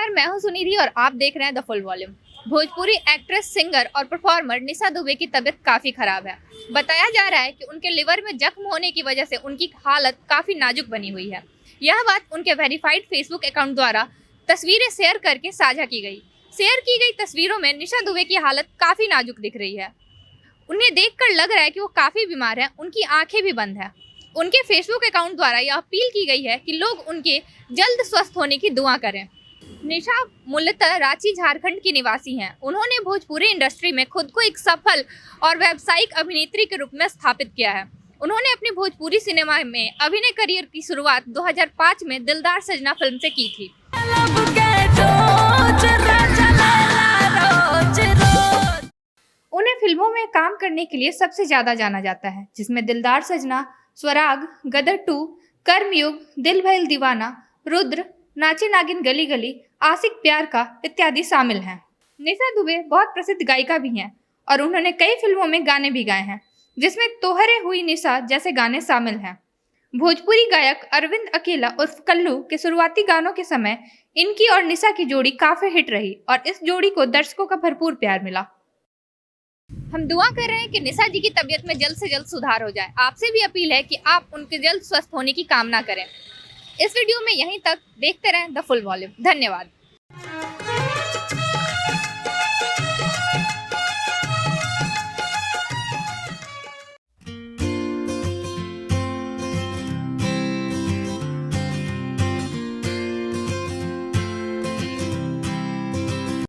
नमस्कार, मैं हूं सुनिधि और आप देख रहे हैं the full volume. Bhojpuri actress, singer और परफॉर्मर निशा दुबे की तबीयत काफ़ी ख़राब है। बताया जा रहा है कि उनके लिवर में जख्म होने की वजह से उनकी हालत काफ़ी नाजुक बनी हुई है। यह बात उनके वेरीफाइड फेसबुक अकाउंट द्वारा तस्वीरें शेयर करके साझा की गई। शेयर की गई तस्वीरों में निशा दुबे की हालत काफ़ी नाजुक दिख रही है। उन्हें देखकर लग रहा है कि वो काफ़ी बीमार हैं, उनकी आंखें भी बंद हैं। उनके फेसबुक अकाउंट द्वारा यह अपील की गई है कि लोग उनके जल्द स्वस्थ होने की दुआ करें। निशा मूलतः रांची, झारखंड की निवासी हैं। उन्होंने भोजपुरी इंडस्ट्री में खुद को एक सफल और व्यावसायिक अभिनेत्री के रूप में स्थापित किया है। उन्होंने अपनी भोजपुरी सिनेमा में अभिनय करियर की शुरुआत 2005 में दिलदार सजना फिल्म से की थी। उन्हें फिल्मों में काम करने के लिए सबसे ज्यादा जाना जाता है, जिसमें दिलदार सजना, स्वराग, गदर 2, कर्मयुग, दिल भइल दीवाना, रुद्र, नाचे नागिन गली गली, आशिक प्यार का इत्यादि शामिल हैं। निशा दुबे बहुत प्रसिद्ध गायिका भी हैं और उन्होंने कई फिल्मों में गाने भी गाए हैं, जिसमें तोहरे हुई निशा जैसे गाने शामिल हैं। भोजपुरी गायक अरविंद अकेला उर्फ कल्लू के शुरुआती गानों के समय इनकी और निशा की जोड़ी काफी हिट रही और इस जोड़ी को दर्शकों का भरपूर प्यार मिला। हम दुआ कर रहे हैं कि निशा जी की तबीयत में जल्द से जल्द सुधार हो जाए। आपसे भी अपील है कि आप उनके जल्द स्वस्थ होने की कामना करें। इस वीडियो में यहीं तक। देखते रहें द फुल वॉल्यूम। धन्यवाद।